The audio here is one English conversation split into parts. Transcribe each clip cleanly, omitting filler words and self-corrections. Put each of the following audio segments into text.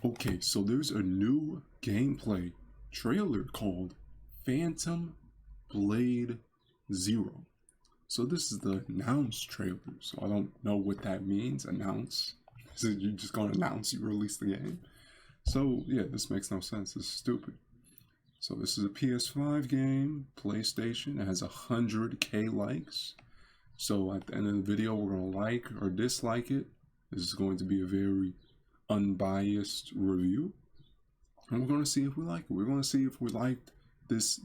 Okay, so there's a new gameplay trailer called Phantom Blade Zero. So this is the announce trailer. So I don't know what that means. Announce. Is it you just gonna announce you release the game? So yeah, this makes no sense. This is stupid. So this is a PS5 game, PlayStation. It has 100K likes. So at the end of the video, we're gonna like or dislike it. This is going to be a very unbiased review, and we're gonna see if we like it. We're gonna see if we liked this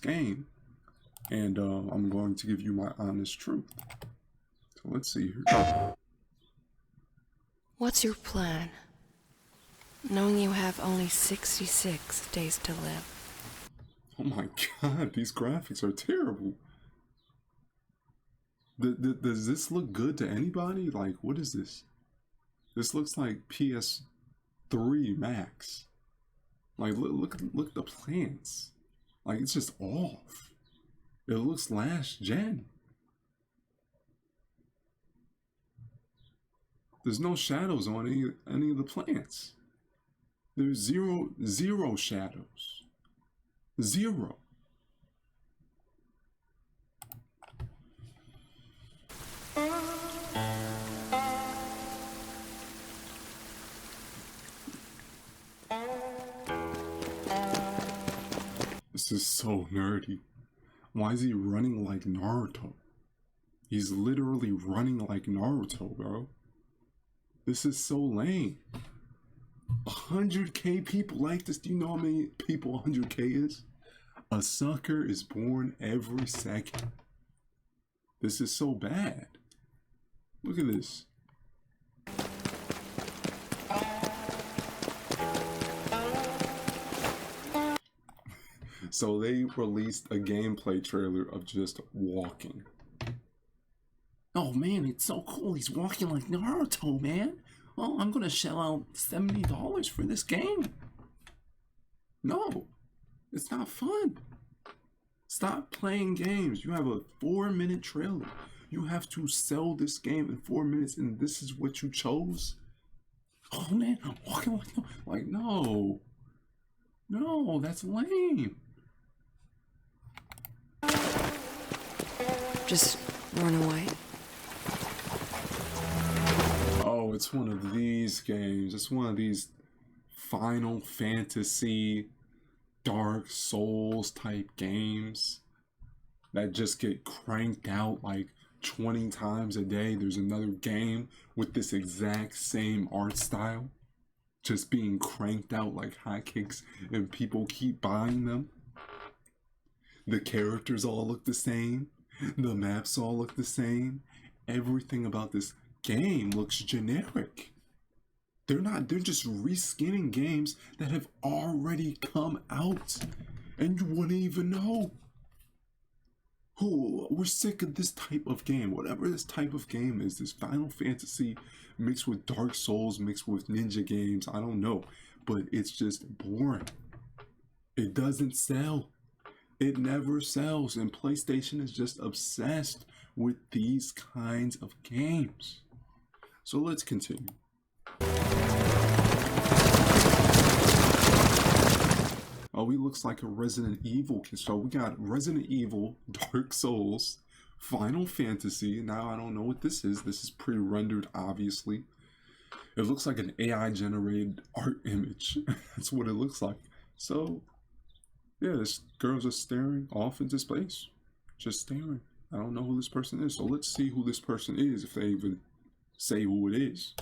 game, and I'm going to give you my honest truth. So let's see here. What's your plan? Knowing you have only 66 days to live. Oh my god, these graphics are terrible. Does this look good to anybody? Like, what is this? This looks like PS3 Max. Like, look at the plants. Like, it's just off. It looks last gen. There's no shadows on any of the plants. There's zero shadows. Zero. This is so nerdy. Why is he running like Naruto? He's literally running like Naruto, bro. This is so lame. 100K people like this. Do you know how many people 100K is? A sucker is born every second. This is so bad. Look at this. So they released a gameplay trailer of just walking. Oh man, it's so cool. He's walking like Naruto, man. Oh, I'm gonna shell out $70 for this game. No, it's not fun. Stop playing games. You have a 4-minute trailer. You have to sell this game in 4 minutes, and this is what you chose? Oh man, I'm walking like no. No, that's lame. Just run away. Oh, it's one of these games. It's one of these Final Fantasy, Dark Souls type games that just get cranked out like 20 times a day. There's another game with this exact same art style just being cranked out like hotcakes, and people keep buying them. The characters all look the same. The maps all look the same. Everything about this game looks generic. They're just reskinning games that have already come out, and you wouldn't even know. We're sick of this type of game. Whatever this type of game is, this Final Fantasy mixed with Dark Souls, mixed with ninja games, I don't know. But it's just boring. It doesn't sell. It never sells, and PlayStation is just obsessed with these kinds of games. So let's continue. Oh, he looks like a Resident Evil kid. So we got Resident Evil, Dark Souls, Final Fantasy. Now I don't know what this is. This is pre-rendered, obviously. It looks like an AI-generated art image. That's what it looks like. So yeah, this girl's just staring off into space. Just staring. I don't know who this person is. So let's see who this person is, if they even say who it is.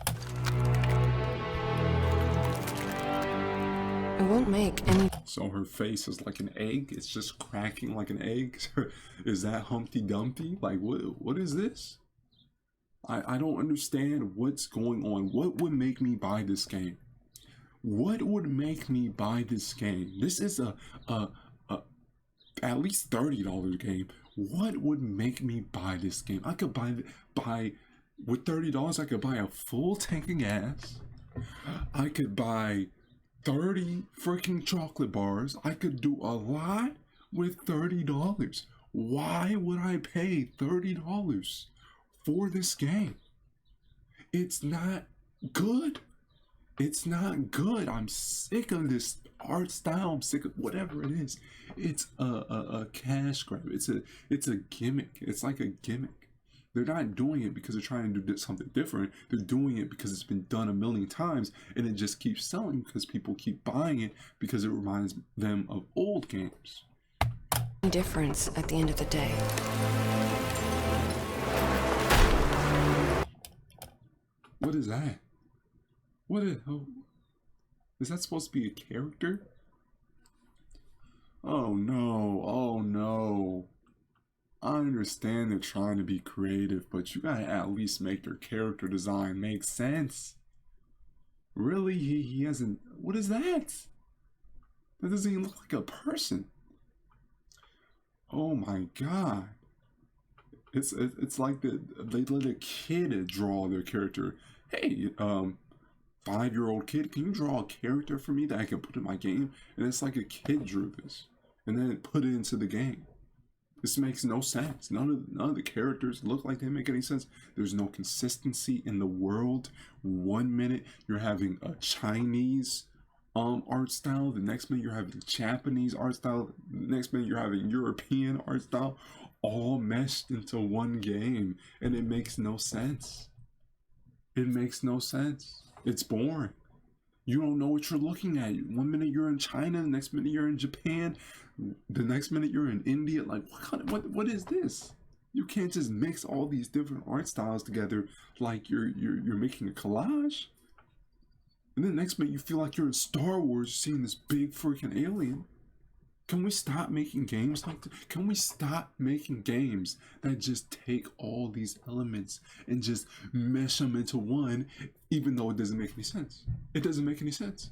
It won't make any... So her face is like an egg. It's just cracking like an egg. Is that Humpty Dumpty? Like, what is this? I don't understand what's going on. What would make me buy this game? What would make me buy this game? This is a at least $30 game. What would make me buy this game? I could buy with $30. I could buy a full tank of gas. I could buy 30 freaking chocolate bars. I could do a lot with $30. Why would I pay $30 for this game? It's not good. It's not good. I'm sick of this art style. I'm sick of whatever it is. It's a cash grab. It's a gimmick. It's like a gimmick. They're not doing it because they're trying to do something different. They're doing it because it's been done a million times and it just keeps selling because people keep buying it because it reminds them of old games. Difference at the end of the day. What is that? What is that supposed to be a character? Oh no, oh no. I understand they're trying to be creative, but you gotta at least make their character design make sense. Really? He hasn't. What is that? That doesn't even look like a person. Oh my god. It's like they let a kid draw their character. Hey, 5-year-old kid, can you draw a character for me that I can put in my game? And it's like a kid drew this and then put it into the game. This makes no sense. None of the characters look like they make any sense. There's no consistency in the world. 1 minute you're having a Chinese art style, the next minute you're having Japanese art style, the next minute you're having European art style, all meshed into one game, and it makes no sense. It makes no sense. It's boring. You don't know what you're looking at. 1 minute you're in China, the next minute you're in Japan, the next minute you're in India. Like, what is this? You can't just mix all these different art styles together like you're making a collage. And then the next minute you feel like you're in Star Wars, seeing this big freaking alien. Can we stop making games like this? Can we stop making games that just take all these elements and just mesh them into one, even though it doesn't make any sense? It doesn't make any sense.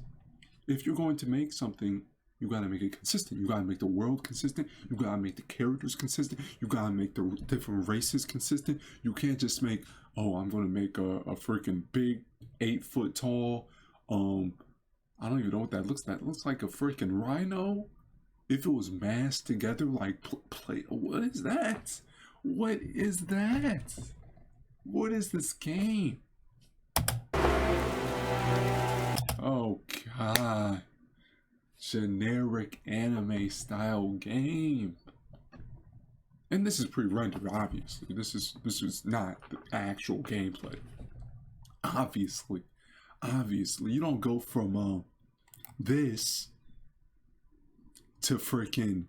If you're going to make something, you gotta make it consistent. You gotta make the world consistent. You gotta make the characters consistent. You gotta make the different races consistent. You can't just make, oh, I'm gonna make a freaking big 8-foot tall, I don't even know what that looks like. That looks like a freaking rhino. If it was massed together like play, what is that? What is that? What is this game? Oh god. Generic anime style game. And this is pre-rendered, obviously. This is not the actual gameplay. Obviously. You don't go from this to freaking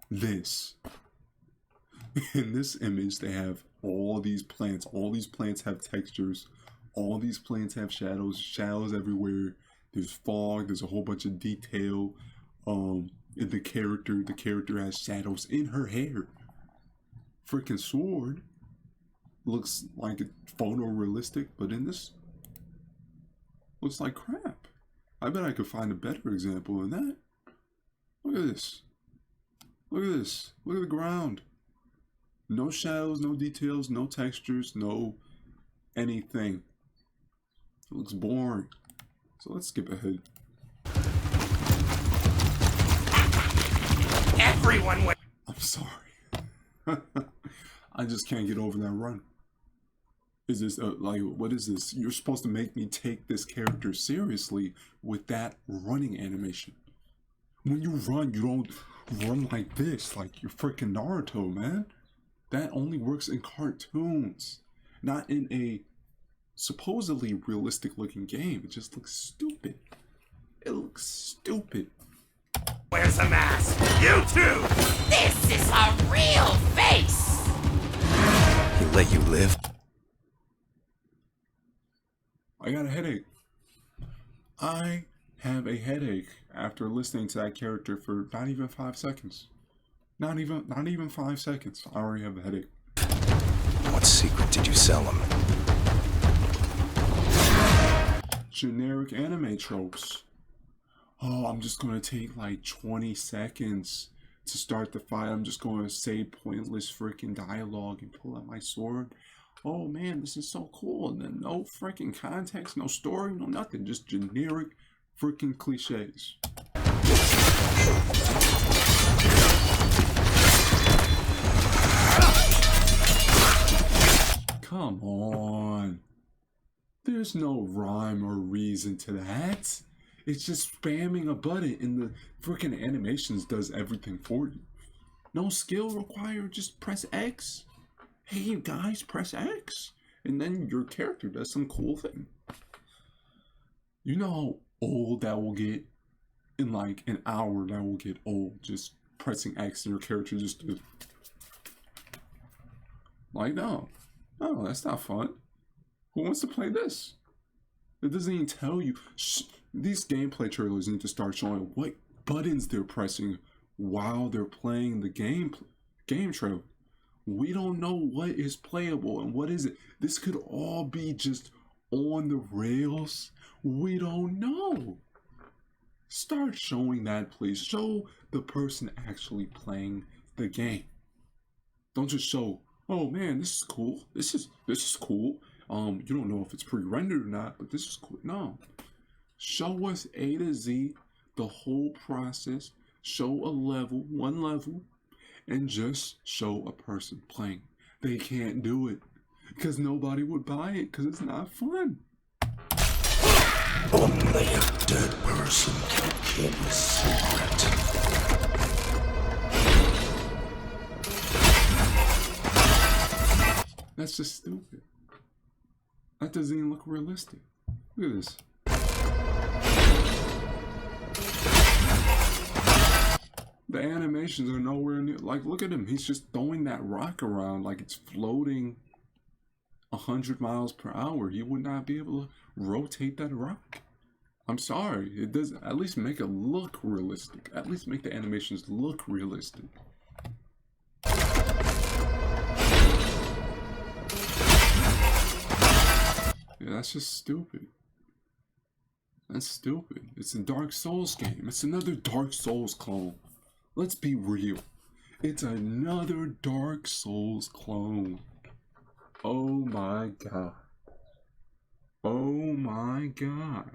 this. In this image, they have all these plants. All these plants have textures. All these plants have shadows everywhere. There's fog. There's a whole bunch of detail. In the character has shadows in her hair. Freaking sword looks like it's photorealistic, but in this looks like crap. I bet I could find a better example than that. Look at this. Look at this. Look at the ground. No shadows, no details, no textures, no anything. It looks boring. So let's skip ahead. Everyone went. I'm sorry. I just can't get over that run. Is this like, what is this? You're supposed to make me take this character seriously with that running animation. When you run, you don't run like this, like you're freaking Naruto, man. That only works in cartoons, not in a supposedly realistic looking game. It just looks stupid. It looks stupid. Where's a mask? You too! This is a real face! He let you live? I got a headache. I have a headache after listening to that character for not even 5 seconds. Not even 5 seconds. I already have a headache. What secret did you sell him? Generic anime tropes. Oh, I'm just gonna take like 20 seconds to start the fight. I'm just gonna say pointless freaking dialogue and pull out my sword. Oh man, this is so cool. And then no freaking context, no story, no nothing. Just generic freaking cliches. Come on. There's no rhyme or reason to that. It's just spamming a button and the freaking animations does everything for you. No skill required, just press X. Hey you guys, press X. And then your character does some cool thing. You know how old that will get? In like an hour that will get old. Just pressing X and your character just does. Like no, that's not fun. Who wants to play this? It doesn't even tell you. These gameplay trailers need to start showing what buttons they're pressing while they're playing the game trailer. We don't know what is playable and what is it. This could all be just on the rails. We don't know. Start showing that, please. Show the person actually playing the game. Don't just show, oh man, this is cool. This is cool. You don't know if it's pre-rendered or not, but this is cool. No. Show us A to Z, the whole process. Show a level, one level, and just show a person playing. They can't do it because nobody would buy it because it's not fun. Only a dead person can keep a secret. That's just stupid. That doesn't even look realistic. Look at this. The animations are nowhere near. Like, look at him. He's just throwing that rock around like it's floating 100 miles per hour. He would not be able to rotate that rock. I'm sorry. It does. At least make it look realistic. At least make the animations look realistic. Yeah, that's just stupid. That's stupid. It's a Dark Souls game. It's another Dark Souls clone. Let's be real. It's another Dark Souls clone. Oh my god. Oh my god.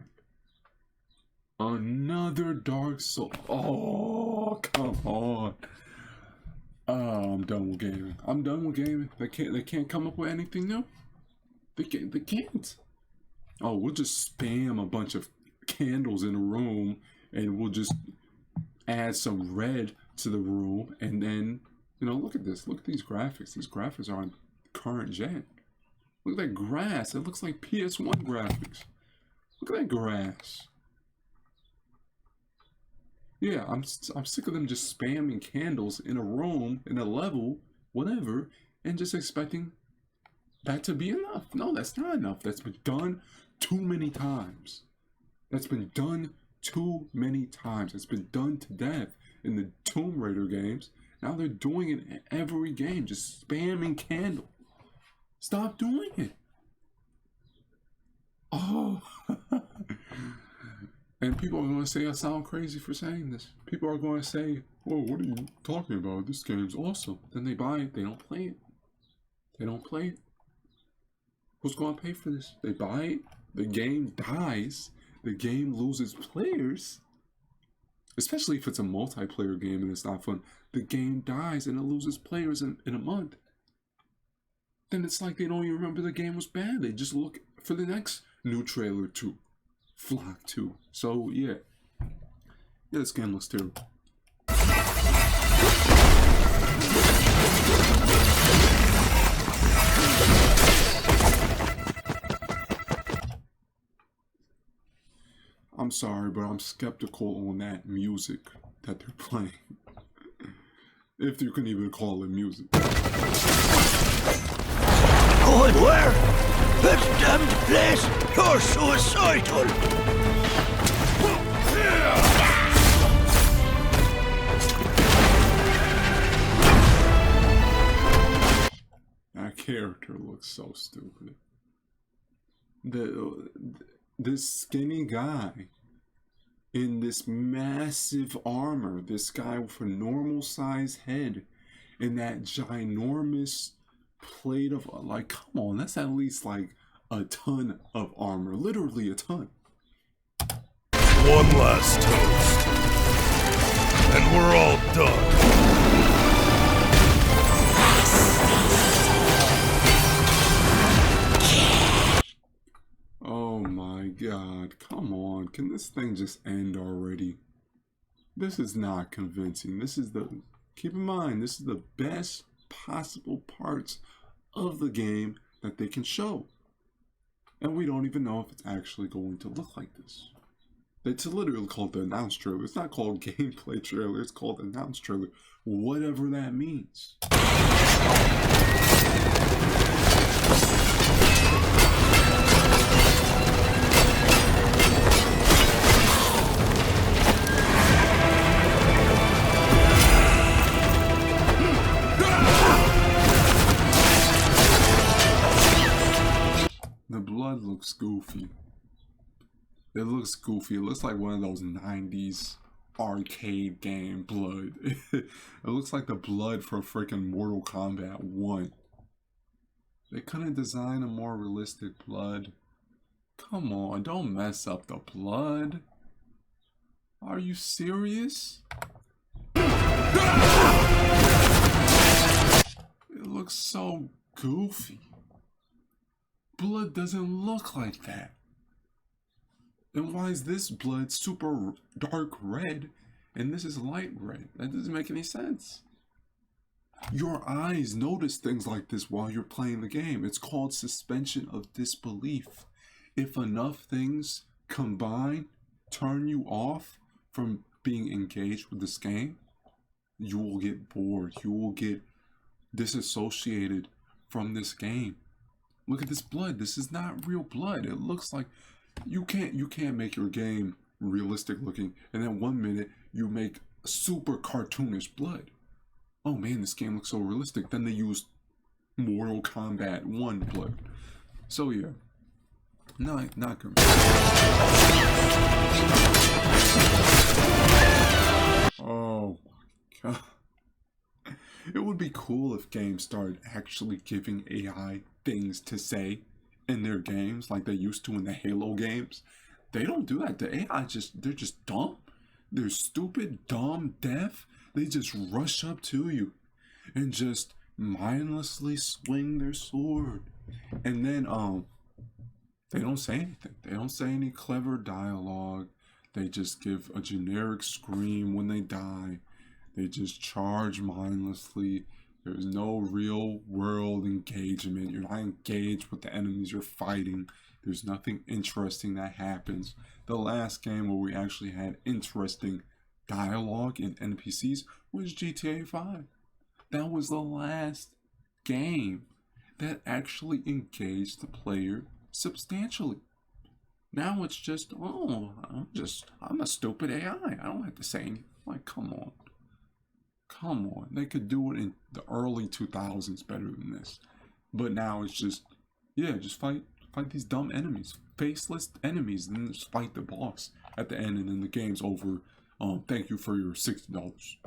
Another Dark Souls. Oh, come on. Oh, I'm done with gaming. I'm done with gaming. They can't come up with anything new. They can't. Oh, we'll just spam a bunch of candles in a room and we'll just add some red to the room and then, you know, look at this. Look at these graphics. These graphics are on current gen. Look at that grass. It looks like PS1 graphics. Look at that grass. Yeah, I'm sick of them just spamming candles in a room, in a level, whatever, and just expecting that to be enough. No, that's not enough. That's been done too many times. That's been done too many times. It's been done to death in the Tomb Raider games. Now they're doing it in every game, just spamming candle. Stop doing it. Oh. And people are going to say I sound crazy for saying this. People are going to say, whoa, what are you talking about? This game's awesome. Then they buy it. They don't play it. They don't play it. Who's going to pay for this? They buy it. The game dies. The game loses players. Especially if it's a multiplayer game and it's not fun. The game dies and it loses players in a month. Then it's like they don't even remember the game was bad. They just look for the next new trailer too. Flock 2. So yeah, this game looks terrible. I'm sorry, but I'm skeptical on that music that they're playing. If you can even call it music. Going where? This damned place! You're suicidal! That character looks so stupid. This skinny guy in this massive armor, this guy with a normal size head, and that ginormous plate of, like, come on, that's at least like a ton of armor, literally a ton. One last toast, and we're all done. god, come on. Can this thing just end already? This is not convincing. Keep in mind, this is the best possible parts of the game that they can show. And we don't even know if it's actually going to look like this. It's literally called the announce trailer. It's not called gameplay trailer, it's called announce trailer. Whatever that means. The blood looks goofy. It looks goofy. It looks like one of those 90s arcade game blood. It looks like the blood for freaking Mortal Kombat 1. They couldn't design a more realistic blood. Come on, don't mess up the blood. Are you serious? It looks so goofy. Blood doesn't look like that. And why is this blood super dark red and this is light red? That doesn't make any sense. Your eyes notice things like this while you're playing the game. It's called suspension of disbelief. If enough things combine, turn you off from being engaged with this game, you will get bored. You will get disassociated from this game. Look at this blood. This is not real blood. It looks like you can't make your game realistic looking and then 1 minute you make super cartoonish blood. Oh man, this game looks so realistic. Then they use Mortal Kombat 1 blood. So yeah. Not good. Oh my god. It would be cool if games started actually giving AI things to say in their games like they used to in the Halo games. They don't do that. The AI they're just dumb. They're stupid, dumb, deaf. They just rush up to you and just mindlessly swing their sword. And then they don't say anything. They don't say any clever dialogue. They just give a generic scream when they die. They just charge mindlessly. There's no real world engagement. You're not engaged with the enemies you're fighting. There's nothing interesting that happens. The last game where we actually had interesting dialogue and NPCs was GTA 5. That was the last game that actually engaged the player substantially. Now it's just, oh, I'm a stupid AI. I don't have to say anything. Like, come on. Come on. They could do it in the early 2000s better than this. But now it's just, yeah, just fight these dumb enemies. Faceless enemies. And then just fight the boss at the end and then the game's over. Thank you for your $60.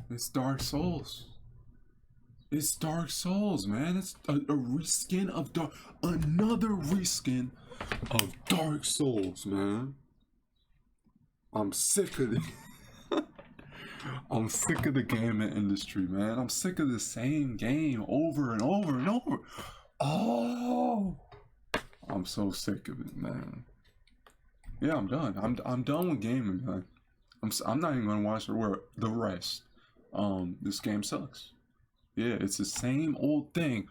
It's Dark Souls. It's Dark Souls, man. It's a reskin of another reskin of Dark Souls, man. I'm sick of it. I'm sick of the gaming industry, man. I'm sick of the same game over and over and over. Oh, I'm so sick of it, man. Yeah, I'm done. I'm done with gaming, man. I'm not even gonna watch the rest. This game sucks. Yeah, it's the same old thing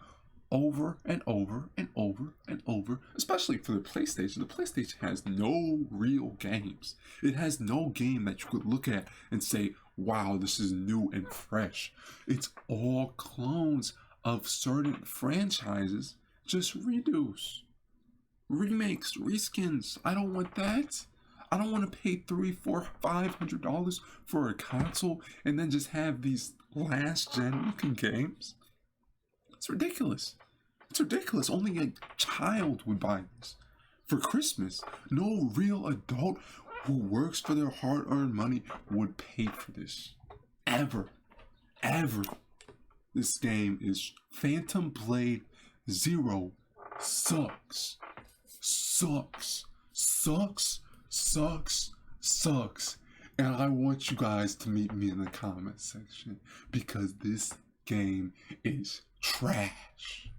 over and over and over and over, especially for the PlayStation. The PlayStation has no real games. It has no game that you could look at and say, wow, this is new and fresh. It's all clones of certain franchises, just redos, remakes, reskins. I don't want that. I don't want to pay $300, $400, $500 for a console and then just have these last gen looking games. It's ridiculous. It's ridiculous. Only a child would buy this for Christmas. No real adult who works for their hard-earned money would pay for this. Ever. This game is Phantom Blade Zero. Sucks. And I want you guys to meet me in the comment section because this game is trash.